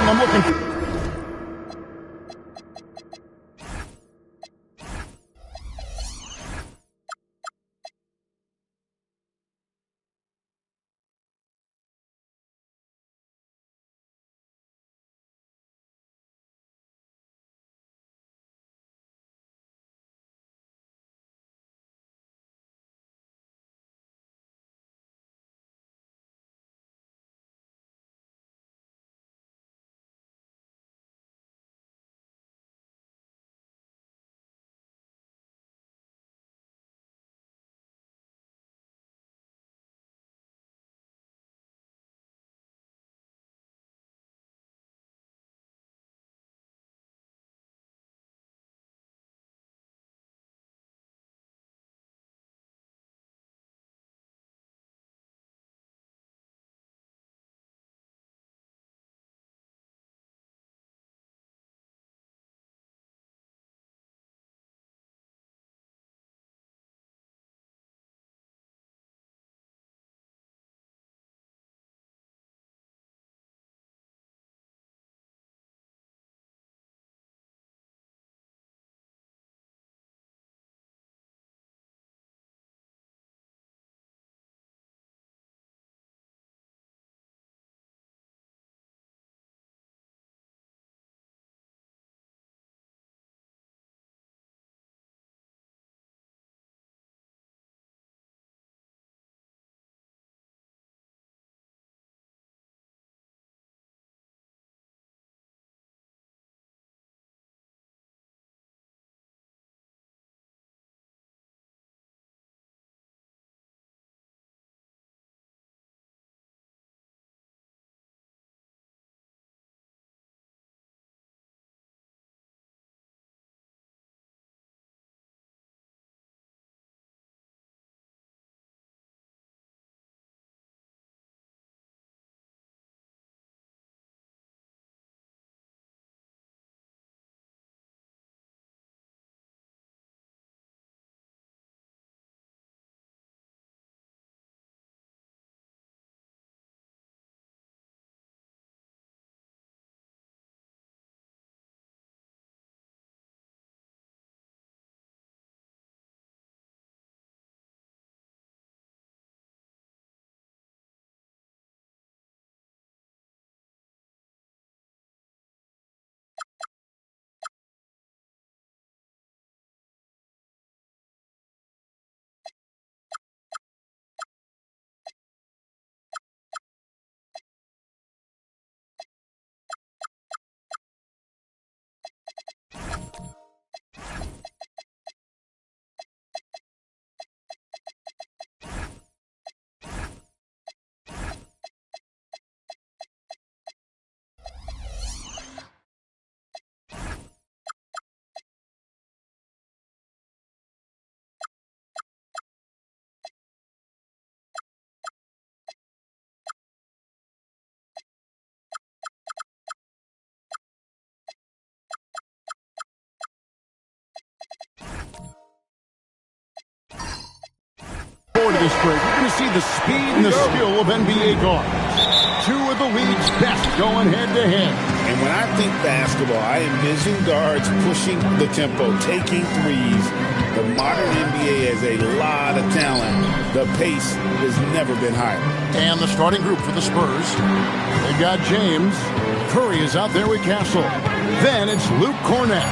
I'm looking. To this break, you're going to see the speed and the skill of NBA guards. Two of the league's best going head-to-head. And when I think basketball, I envision guards pushing the tempo, taking threes. The modern NBA has a lot of talent. The pace has never been higher. And the starting group for the Spurs. They've got James. Curry is out there with Castle. Then it's Luke Cornett.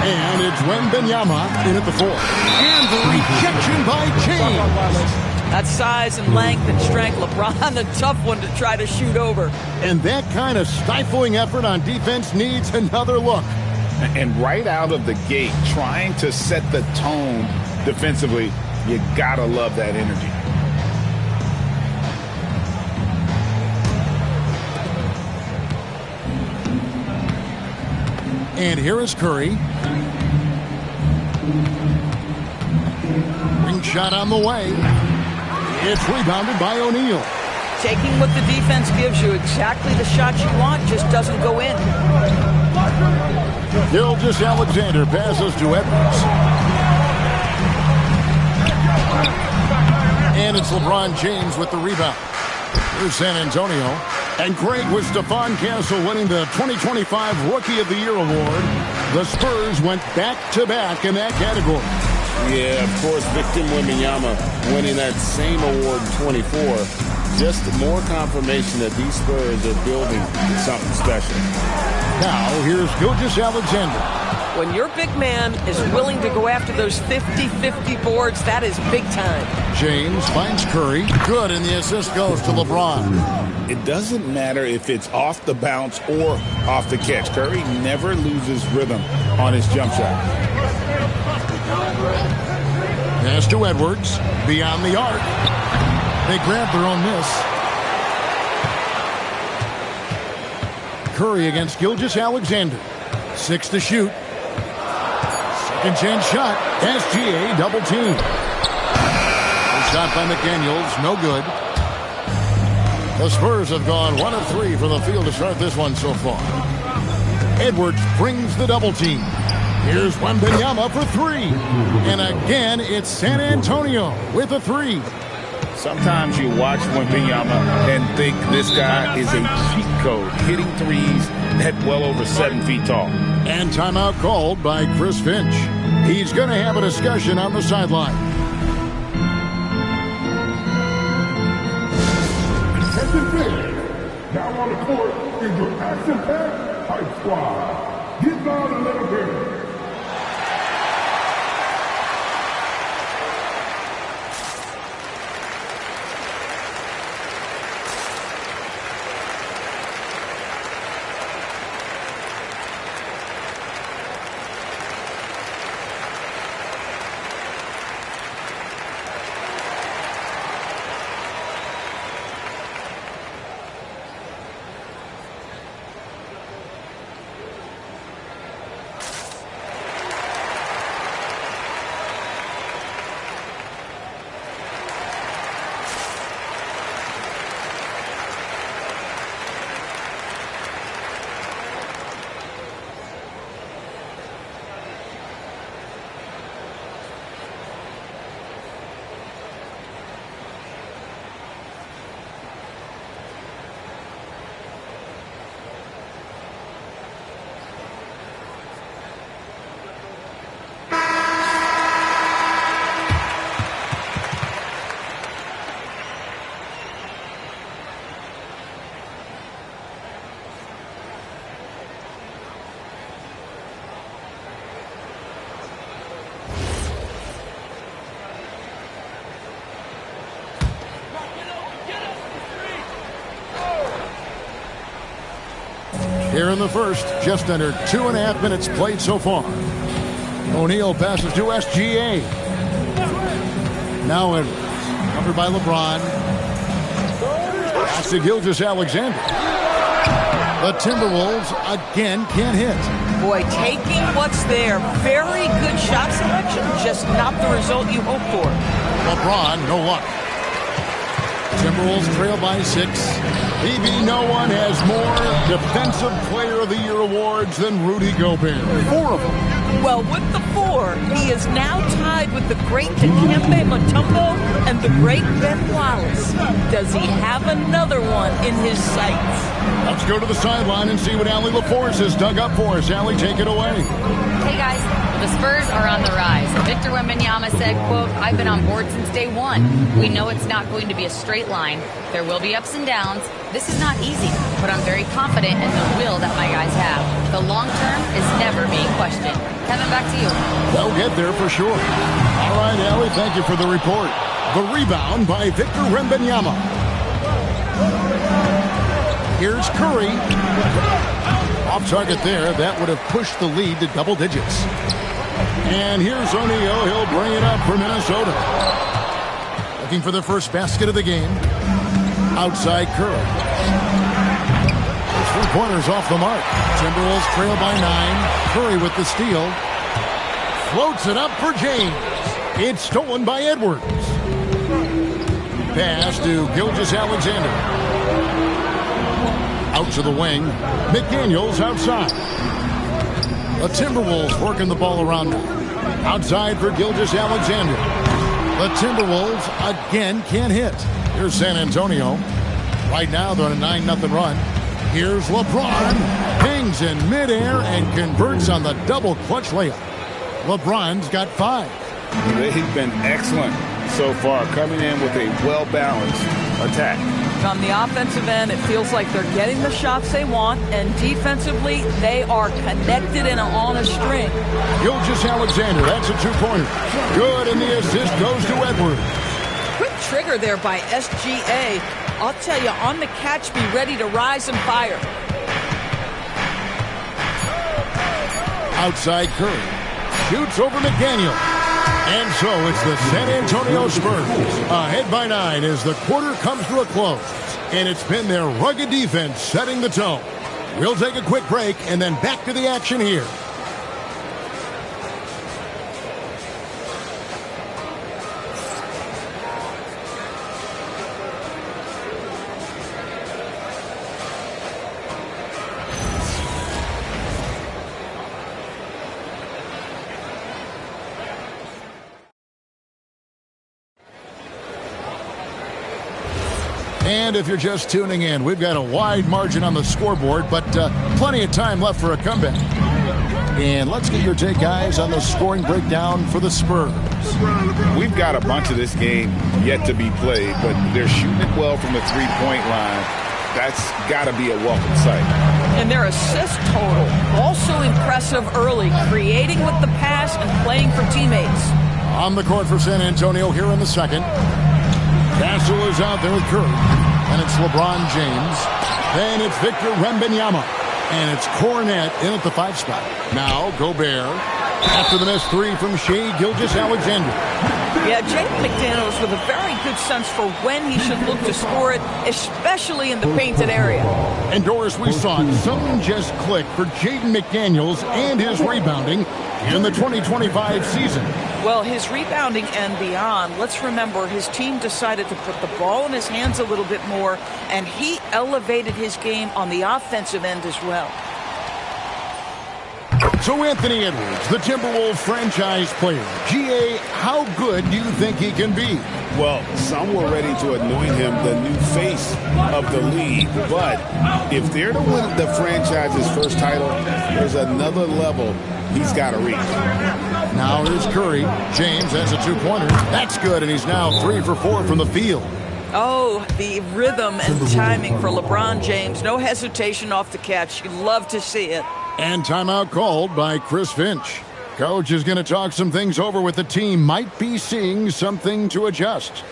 And it's Wembanyama in at the fourth. And the rejection by James. That size and length and strength, LeBron, the tough one to try to shoot over. And that kind of stifling effort on defense needs another look. And right out of the gate, trying to set the tone defensively, you gotta love that energy. And here is Curry. Ring shot on the way. It's rebounded by O'Neal. Taking what the defense gives you, exactly the shot you want, just doesn't go in. Gilgeous-Alexander passes to Edwards. And it's LeBron James with the rebound. Here's San Antonio. And great was Stephon Castle winning the 2025 Rookie of the Year award. The Spurs went back-to-back in that category. Yeah, of course, Victor Wembanyama winning that same award in 24. Just more confirmation that these Spurs are building something special. Now, here's Gilgeous-Alexander. When your big man is willing to go after those 50-50 boards, that is big time. James finds Curry. Good, and the assist goes to LeBron. It doesn't matter if it's off the bounce or off the catch. Curry never loses rhythm on his jump shot. Pass to Edwards. Beyond the arc. They grab their own miss. Curry against Gilgeous-Alexander. 6 to shoot. Second chance shot. SGA double team. Shot by McDaniels. No good. The Spurs have gone 1 of 3 from the field to start this one so far. Edwards brings the double team. Here's Wembanyama for 3. And again, it's San Antonio with a 3. Sometimes you watch Wembanyama and think this guy is a cheat code, hitting threes at well over 7 feet tall. And timeout called by Chris Finch. He's going to have a discussion on the sideline. Now on the court is your action-packed hype squad. Get loud a little bit. Here in the first, just under 2.5 minutes played so far. O'Neal passes to SGA. Now Edwards, covered by LeBron. Pass to Gilgeous-Alexander. The Timberwolves again can't hit. Boy, taking what's there. Very good shot selection, just not the result you hope for. LeBron, no luck. Timberwolves trail by 6. BB, no one has more Defensive Player of the Year awards than Rudy Gobert. 4 of them. Well, with the 4, he is now tied with the great Dikembe Mutombo and the great Ben Wallace. Does he have another one in his sights? Let's go to the sideline and see what Allie LaForce has dug up for us. Allie, take it away. Hey, guys. The Spurs are on the rise. Victor Wembanyama said, quote, "I've been on board since day one. We know it's not going to be a straight line. There will be ups and downs. This is not easy, but I'm very confident in the will that my guys have. The long term is never being questioned." Kevin, back to you. They'll get there for sure. All right, Allie, thank you for the report. The rebound by Victor Wembanyama. Here's Curry. Off target there. That would have pushed the lead to double digits. And here's O'Neal. He'll bring it up for Minnesota. Looking for the first basket of the game. Outside Curry. 3-pointers off the mark. Timberwolves trail by 9. Curry with the steal. Floats it up for James. It's stolen by Edwards. Pass to Gilgeous-Alexander. Out to the wing. McDaniels outside. The Timberwolves working the ball around now. Outside for Gilgeous-Alexander. The Timberwolves again can't hit. Here's San Antonio. Right now, they're on a 9-0 run. Here's LeBron. Hangs in midair and converts on the double clutch layup. LeBron's got 5. They've been excellent so far, coming in with a well-balanced attack. On the offensive end, it feels like they're getting the shots they want, and defensively, they are connected and on a string. Gilgeous-Alexander, that's a 2-pointer. Good, and the assist goes to Edwards. Quick trigger there by SGA. I'll tell you, on the catch, be ready to rise and fire. Outside Curry. Shoots over McDaniel. And so it's the San Antonio Spurs ahead by 9 as the quarter comes to a close. And it's been their rugged defense setting the tone. We'll take a quick break and then back to the action here. And if you're just tuning in, we've got a wide margin on the scoreboard, but plenty of time left for a comeback. And let's get your take, guys, on the scoring breakdown for the Spurs. We've got a bunch of this game yet to be played, but they're shooting it well from the three-point line. That's got to be a welcome sight. And their assist total, also impressive early, creating with the pass and playing for teammates. On the court for San Antonio here in the second. Castle is out there with Curry. And it's LeBron James. Then it's Victor Wembanyama. And it's Cornet in at the 5 spot. Now Gobert. After the missed 3 from Shai Gilgeous-Alexander. Yeah, Jaden McDaniels with a very good sense for when he should look to score it, especially in the painted area. And Doris, we saw it. Something just clicked for Jaden McDaniels and his rebounding in the 2025 season. Well, his rebounding and beyond, let's remember his team decided to put the ball in his hands a little bit more, and he elevated his game on the offensive end as well. So Anthony Edwards, the Timberwolves franchise player. GA, how good do you think he can be? Well, some were ready to anoint him the new face of the league, but if they're to win the franchise's first title, there's another level he's got to reach. Now here's Curry. James has a 2-pointer. That's good, and he's now 3 for 4 from the field. Oh, the rhythm and timing for LeBron James. No hesitation off the catch. You love to see it. And timeout called by Chris Finch. Coach is going to talk some things over with the team. Might be seeing something to adjust.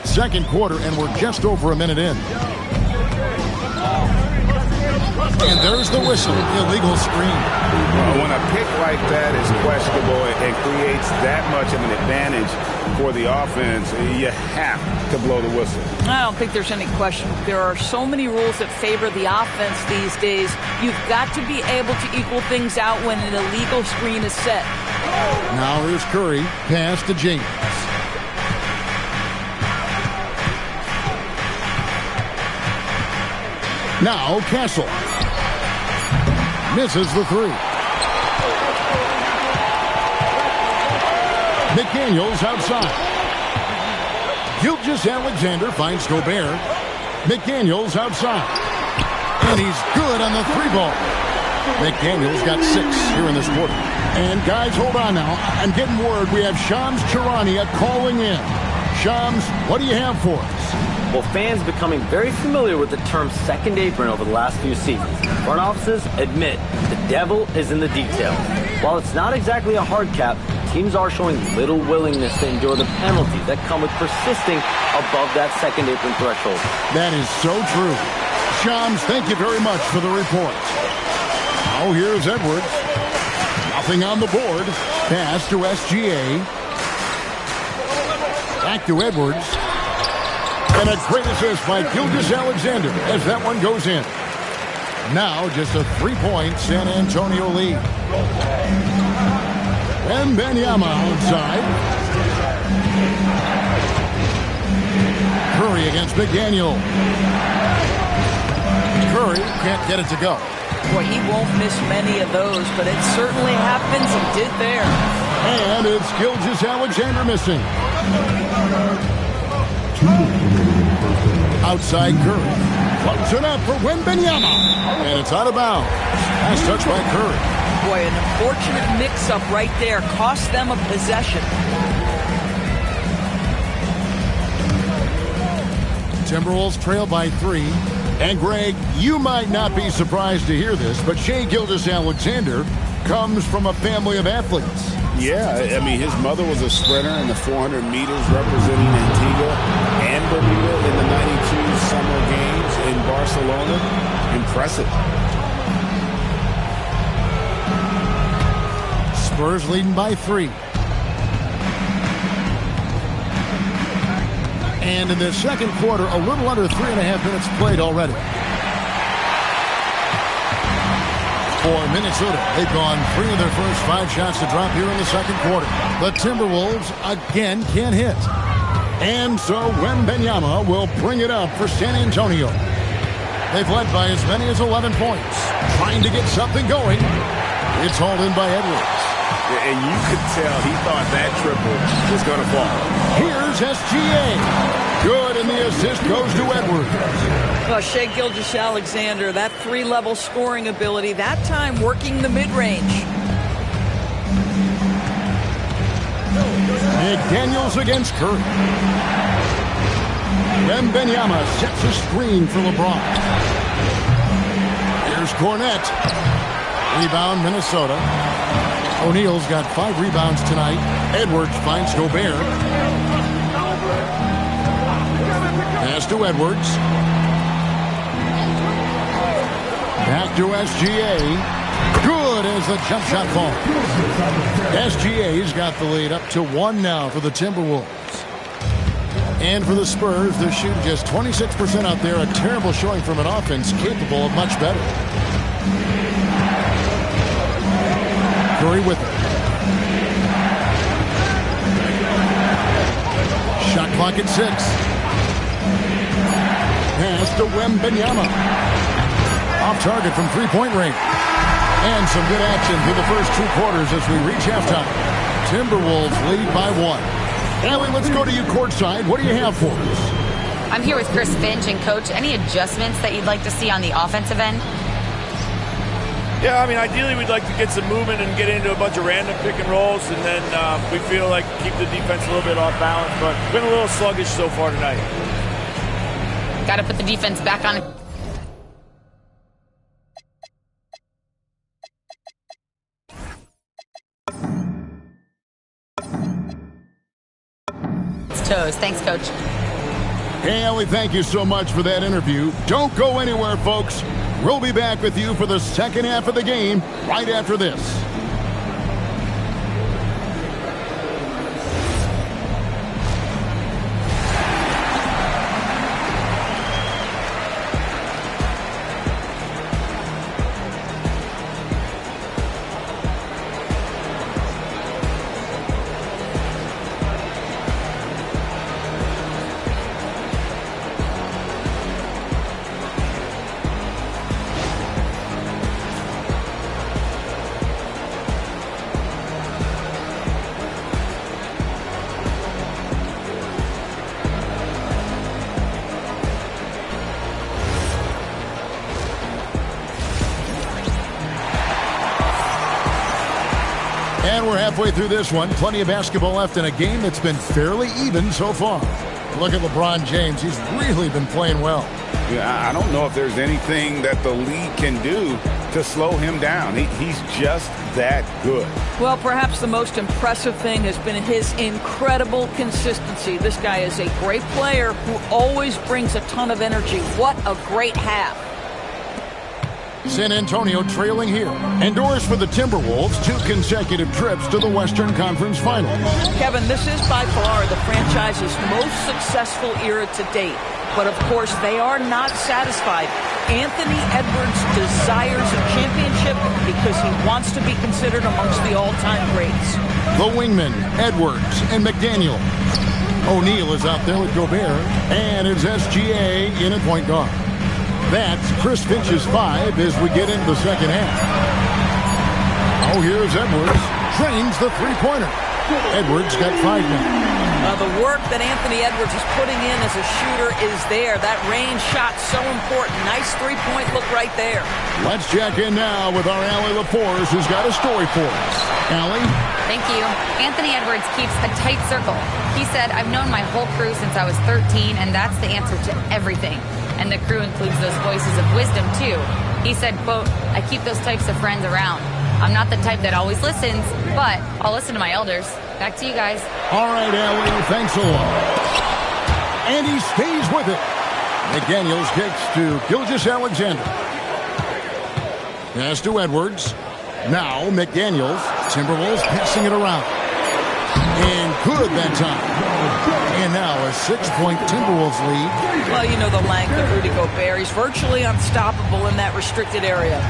Second quarter, and we're just over a minute in. And there's the whistle. Illegal screen. Well, when a pick like that is questionable and creates that much of an advantage for the offense, you have to blow the whistle. I don't think there's any question. There are so many rules that favor the offense these days. You've got to be able to equal things out when an illegal screen is set. Now here's Curry. Pass to James. Now Castle. Misses the 3. McDaniels outside. Gilgeous-Alexander finds Gobert. McDaniels outside. And he's good on the 3-ball. McDaniels got 6 here in this quarter. And guys, hold on now. I'm getting word we have Shams Charania calling in. Shams, what do you have for us? Well, fans becoming very familiar with the term second apron over the last few seasons. Front offices admit the devil is in the details. While it's not exactly a hard cap, teams are showing little willingness to endure the penalties that come with persisting above that second apron threshold. That is so true. Shams, thank you very much for the report. Now here's Edwards. Nothing on the board. Pass to SGA. Back to Edwards. And a great assist by Gilgeous-Alexander as that one goes in. Now just a 3-point San Antonio lead. Wembanyama outside. Curry against McDaniel. Curry can't get it to go. Boy, he won't miss many of those, but it certainly happens and did there. And it's Gilgeous-Alexander missing. Outside Curry. Close enough for Wembanyama. And it's out of bounds. Last touch by Curry. Boy, an unfortunate mix-up right there. Cost them a possession. Timberwolves trail by 3. And Greg, you might not be surprised to hear this, but Shai Gilgeous-Alexander comes from a family of athletes. Yeah, I mean, his mother was a sprinter in the 400 meters representing Antigua and Bermuda in the 92 Summer Games in Barcelona. Impressive. Spurs leading by 3. And in the second quarter, a little under 3.5 minutes played already. For Minnesota, they've gone 3 of their first 5 shots to drop here in the second quarter. The Timberwolves again can't hit. And so Wembanyama will bring it up for San Antonio. They've led by as many as 11 points. Trying to get something going. It's hauled in by Edwards. And you could tell he thought that triple was going to fall. Here's SGA. Good, and the assist goes to Edwards. Well, Shai Gilgeous-Alexander, that 3-level scoring ability, that time working the mid-range. McDaniels against Curry. Wembanyama sets a screen for LeBron. Here's Cornette. Rebound, Minnesota. O'Neal's got 5 rebounds tonight. Edwards finds Gobert. Pass to Edwards. Back to SGA. Good as the jump shot falls. SGA's got the lead up to 1 now for the Timberwolves. And for the Spurs, they're shooting just 26% out there. A terrible showing from an offense capable of much better. Curry with it. Shot clock at 6. Pass to Wembanyama. Off target from 3-point range. And some good action through the first 2 quarters as we reach halftime. Timberwolves lead by 1. Allie, let's go to you courtside. What do you have for us? I'm here with Chris Finch. And, Coach, any adjustments that you'd like to see on the offensive end? Yeah, I mean, ideally we'd like to get some movement and get into a bunch of random pick and rolls, and then we feel like keep the defense a little bit off balance, but been a little sluggish so far tonight. Got to put the defense back on. It's toes. Thanks, Coach. Hey, Allie, thank you so much for that interview. Don't go anywhere, folks. We'll be back with you for the second half of the game right after this. And we're halfway through this one. Plenty of basketball left in a game that's been fairly even so far. Look at LeBron James. He's really been playing well. Yeah, I don't know if there's anything that the league can do to slow him down. He's just that good. Well, perhaps the most impressive thing has been his incredible consistency. This guy is a great player who always brings a ton of energy. What a great half. San Antonio trailing here. Endures for the Timberwolves 2 consecutive trips to the Western Conference Finals. Kevin, this is by far the franchise's most successful era to date. But, of course, they are not satisfied. Anthony Edwards desires a championship because he wants to be considered amongst the all-time greats. The wingmen, Edwards and McDaniel. O'Neal is out there with Gobert, and it's SGA in at point guard. That's Chris Finch's 5 as we get into the second half. Oh, here's Edwards. Drains the three-pointer. Edwards got 5 now. The work that Anthony Edwards is putting in as a shooter is there. That range shot so important. Nice three-point look right there. Let's check in now with our Allie LaForce, who's got a story for us. Allie? Thank you. Anthony Edwards keeps a tight circle. He said, I've known my whole crew since I was 13, and that's the answer to everything. And the crew includes those voices of wisdom, too. He said, quote, I keep those types of friends around. I'm not the type that always listens, but I'll listen to my elders. Back to you guys. All right, Allie, thanks a lot. And he stays with it. McDaniels kicks to Gilgeous-Alexander. Pass to Edwards. Now McDaniels. Timberwolves passing it around. And good that time. And now a 6-point Timberwolves lead. Well, you know the length of Rudy Gobert. He's virtually unstoppable in that restricted area.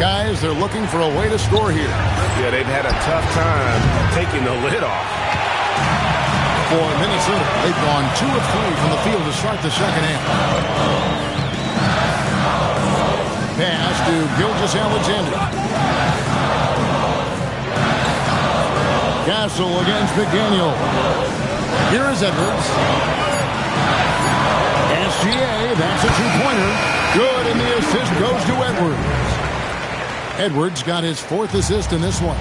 Guys, they're looking for a way to score here. Yeah, they've had a tough time taking the lid off. For Minnesota, they've gone 2 of 3 from the field to start the second half. Pass to Gilgeous-Alexander. Castle against McDaniel. Here is Edwards. SGA, that's a 2-pointer. Good, and the assist goes to Edwards. Edwards got his 4th assist in this one.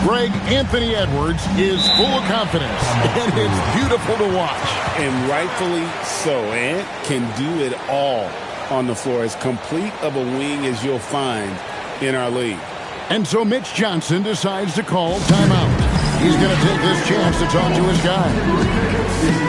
Greg, Anthony Edwards is full of confidence, and it's beautiful to watch. And rightfully so. Ant can do it all on the floor, as complete of a wing as you'll find in our league. And so Mitch Johnson decides to call timeout. He's going to take this chance to talk to his guy.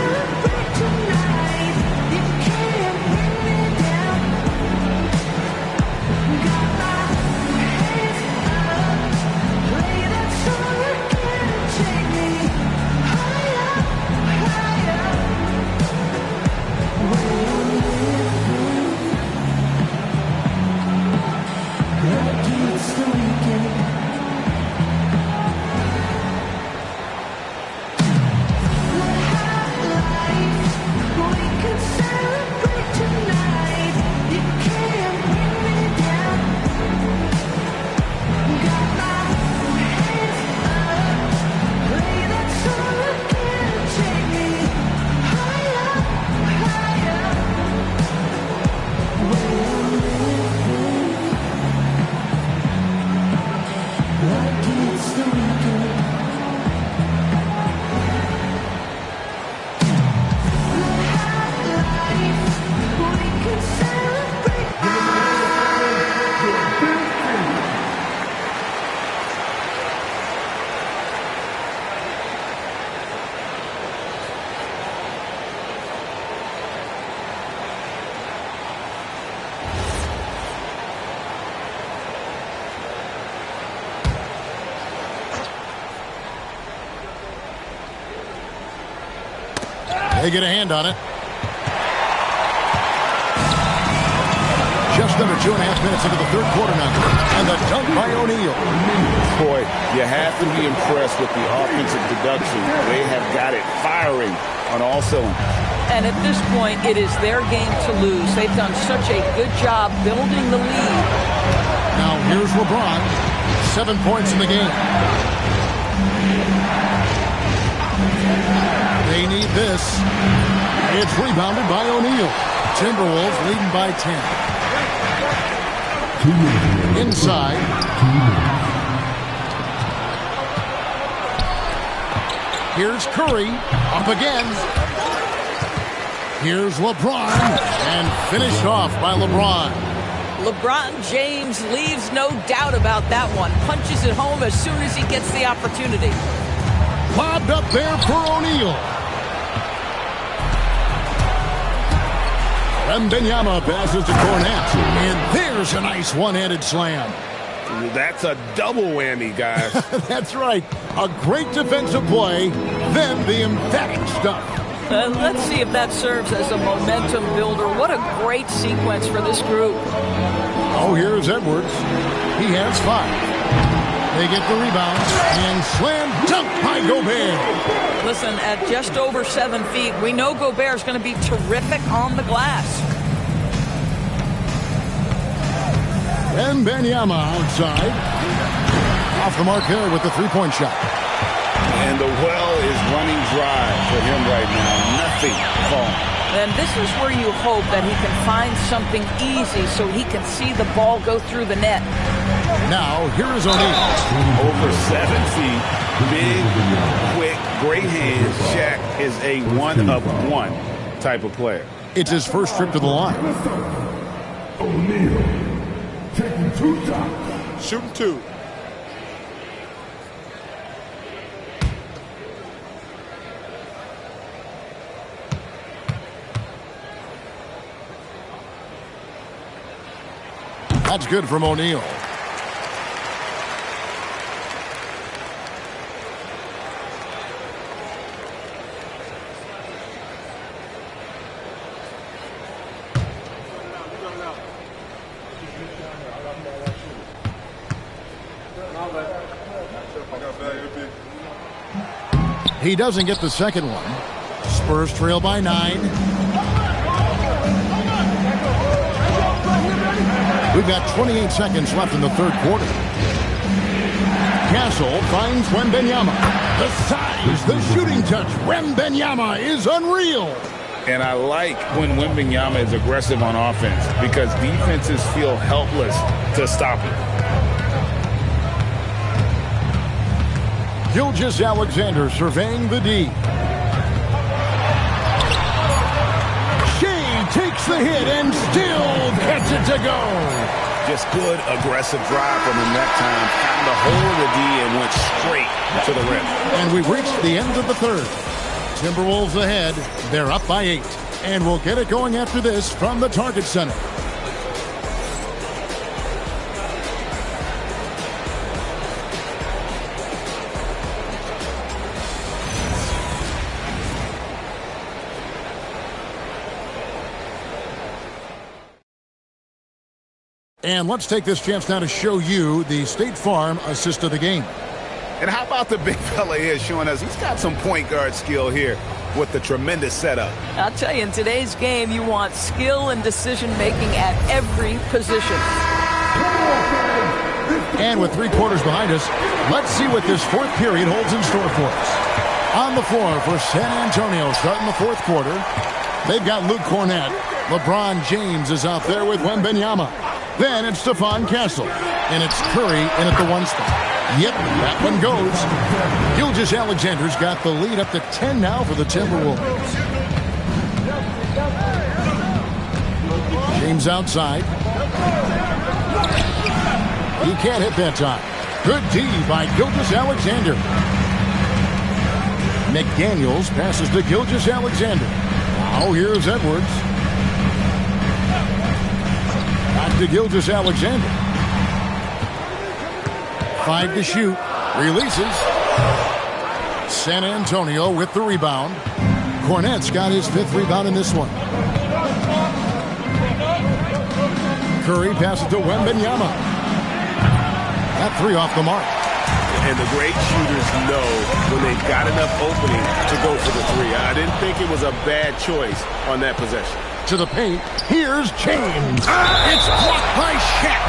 They get a hand on it. Just under 2.5 minutes into the third quarter now. And the dunk by O'Neal. Boy, you have to be impressed with the offensive production. They have got it firing on all cylinders. And at this point, it is their game to lose. They've done such a good job building the lead. Now here's LeBron. 7 points in the game. They need this. It's rebounded by O'Neal. Timberwolves leading by 10. Inside. Here's Curry. Up again. Here's LeBron. And finished off by LeBron. LeBron James leaves no doubt about that one. Punches it home as soon as he gets the opportunity. Lobbed up there for O'Neal. Wembanyama passes to Cornette. And there's a nice one-handed slam. That's a double whammy, guys. That's right. A great defensive play, then the emphatic stuff. Let's see if that serves as a momentum builder. What a great sequence for this group. Oh, here's Edwards. He has 5. They get the rebound and slam dunk by Gobert. Listen, at just over 7 feet, we know Gobert is going to be terrific on the glass. Wembanyama outside. Off the mark there with the three-point shot. And the well is running dry for him right now. Nothing falling. And this is where you hope that he can find something easy so he can see the ball go through the net. Now, here is O'Neal. Over 7 feet. Big, quick, great hands. Shaq is a one-of-one type of player. It's his first trip to the line. O'Neal taking 2 shots. Shooting 2. That's good from O'Neal. He doesn't get the second one. Spurs trail by 9. We've got 28 seconds left in the third quarter. Castle finds Wembanyama. The size, the shooting touch. Wembanyama is unreal. And I like when Wembanyama is aggressive on offense because defenses feel helpless to stop it. Gilgeous-Alexander surveying the D. Shea takes the hit and still gets it to go. Just good aggressive drive from him that time. Found the hole of the D and went straight to the rim. And we've reached the end of the third. Timberwolves ahead. They're up by 8. And we'll get it going after this from the Target Center. And let's take this chance now to show you the State Farm assist of the game. And how about the big fella here showing us he's got some point guard skill here with the tremendous setup. I'll tell you, in today's game, you want skill and decision-making at every position. And with 3 quarters behind us, let's see what this fourth period holds in store for us. On the floor for San Antonio starting the fourth quarter, they've got Luke Cornette. LeBron James is out there with Wembanyama. Then it's Stephon Castle. And it's Curry in at the 1 spot. Yep, that one goes. Gilgeous-Alexander's got the lead up to 10 now for the Timberwolves. James outside. He can't hit that time. Good D by Gilgeous-Alexander. McDaniels passes to Gilgeous-Alexander. Now here's Edwards. Back to Gilgeous-Alexander. 5 to shoot. Releases. San Antonio with the rebound. Cornette's got his 5th rebound in this one. Curry passes to Wembanyama. That 3 off the mark. And the great shooters know when they've got enough opening to go for the 3. I didn't think it was a bad choice on that possession. To the paint. Here's James. It's blocked by Shaq.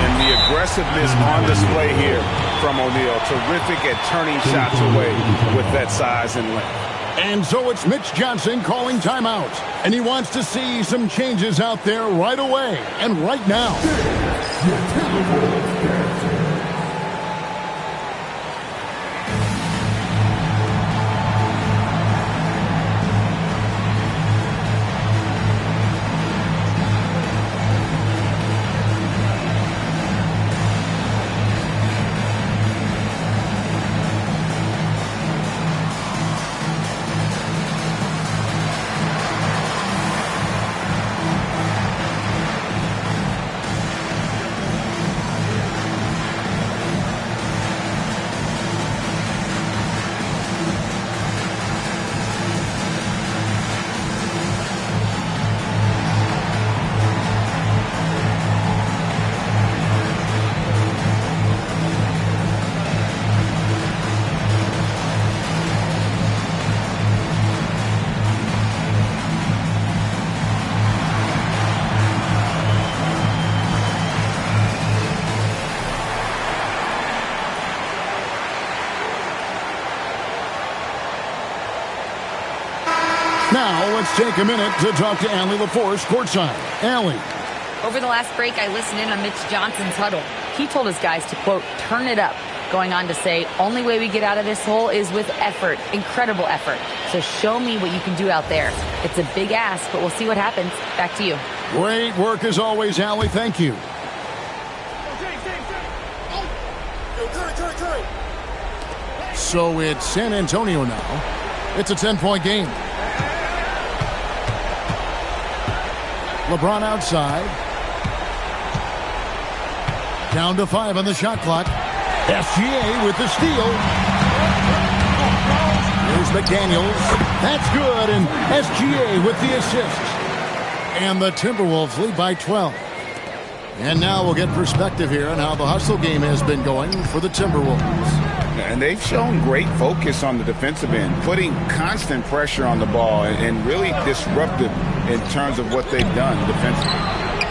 And the aggressiveness on display here from O'Neal. Terrific at turning shots away with that size and length. And so it's Mitch Johnson calling timeout. And he wants to see some changes out there right away and right now. Now let's take a minute to talk to Allie LaForce courtside. Allie. Over the last break, I listened in on Mitch Johnson's huddle. He told his guys to, quote, turn it up, going on to say, only way we get out of this hole is with effort, incredible effort. So show me what you can do out there. It's a big ask, but we'll see what happens. Back to you. Great work as always, Allie. Thank you. So it's San Antonio now. It's a 10-point game. LeBron outside. Down to 5 on the shot clock. SGA with the steal. Here's McDaniels. That's good, and SGA with the assist. And the Timberwolves lead by 12. And now we'll get perspective here on how the hustle game has been going for the Timberwolves. And they've shown great focus on the defensive end, putting constant pressure on the ball and really disruptive in terms of what they've done defensively.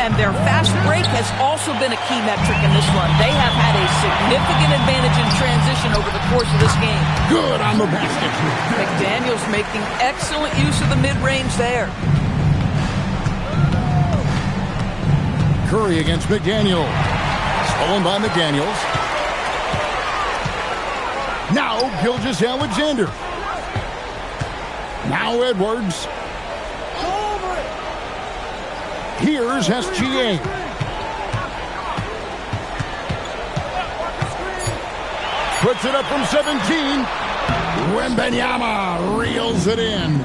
And their fast break has also been a key metric in this one. They have had a significant advantage in transition over the course of this game. Good on the basket. McDaniels making excellent use of the mid-range there. Curry against McDaniels. Stolen by McDaniels. Now Gilgeous-Alexander. Now Edwards. Here's SGA. Puts it up from 17. Wembanyama reels it in.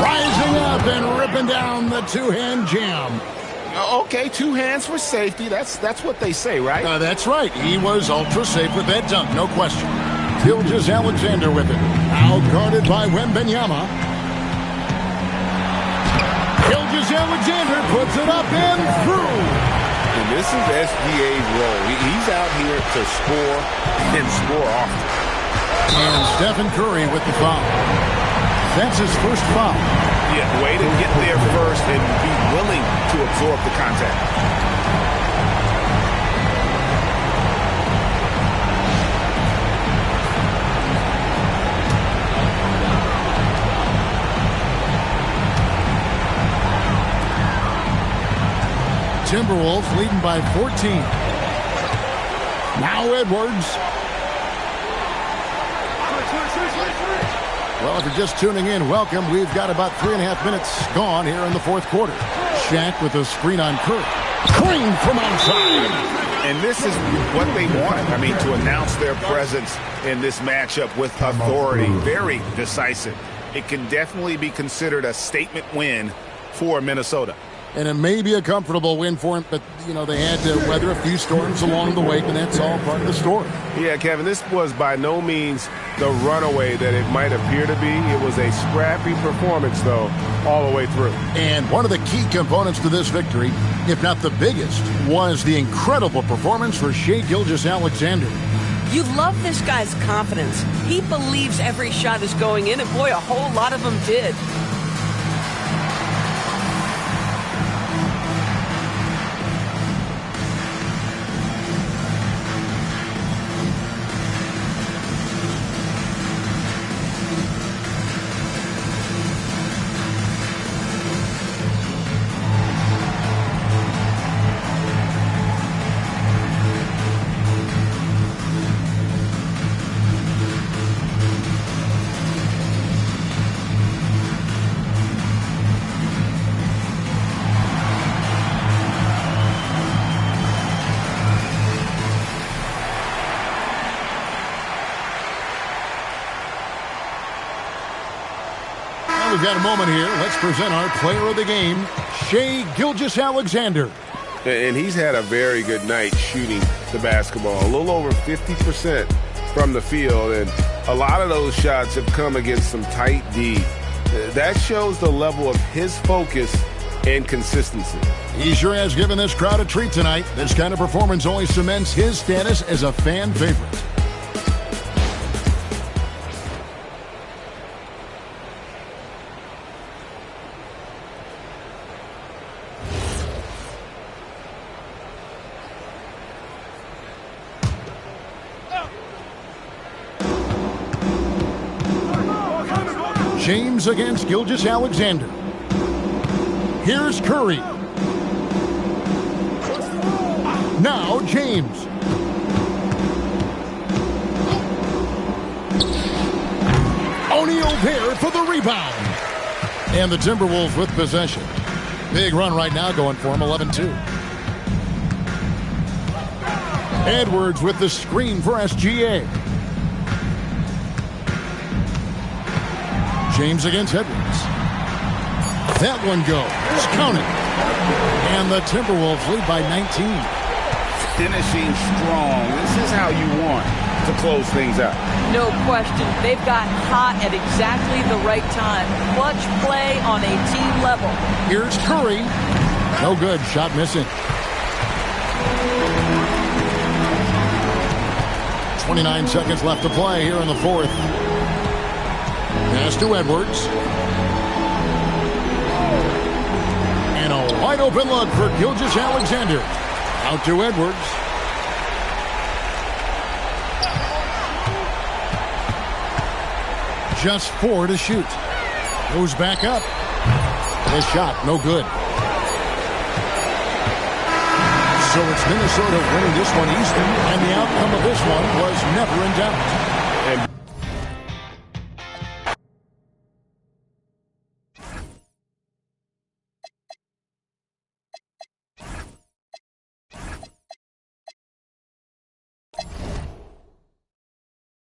Rising up and ripping down the two-hand jam. Okay, 2 hands for safety. That's what they say, right? That's right. He was ultra safe with that dunk, no question. Gilgeous-Alexander with it. Out guarded by Wembanyama. Gilgeous-Alexander puts it up and through. And this is SGA's role. He's out here to score and score often. And Stephen Curry with the foul. That's his first foul. Yeah, way to get there first and be willing to absorb the contact. Timberwolves leading by 14. Now Edwards. Well, if you're just tuning in, welcome. We've got about 3.5 minutes gone here in the fourth quarter. Shaq with a screen on Curry. Green from outside. And this is what they wanted. I mean, to announce their presence in this matchup with authority. Very decisive. It can definitely be considered a statement win for Minnesota. And it may be a comfortable win for him, but, you know, they had to weather a few storms along the way, and that's all part of the story. Yeah, Kevin, this was by no means the runaway that it might appear to be. It was a scrappy performance, though, all the way through. And one of the key components to this victory, if not the biggest, was the incredible performance for Shai Gilgeous-Alexander. You love this guy's confidence. He believes every shot is going in, and boy, a whole lot of them did. We've got a moment here. Let's present our player of the game, Shai Gilgeous-Alexander. And he's had a very good night shooting the basketball. A little over 50% from the field, and a lot of those shots have come against some tight D. That shows the level of his focus and consistency. He sure has given this crowd a treat tonight. This kind of performance only cements his status as a fan favorite. James against Gilgeous-Alexander. Here's Curry. Now James. O'Neal there for the rebound. And the Timberwolves with possession. Big run right now going for him, 11-2. Edwards with the screen for SGA. James against Edwards. That one goes. Counted. And the Timberwolves lead by 19. Finishing strong. This is how you want to close things out. No question. They've got hot at exactly the right time. Clutch play on a team level. Here's Curry. No good. Shot missing. 29 seconds left to play here in the fourth. Pass to Edwards. And a wide open look for Gilgeous-Alexander. Out to Edwards. Just 4 to shoot. Goes back up. His shot, no good. So it's Minnesota winning this one easily, and the outcome of this one was never in doubt. And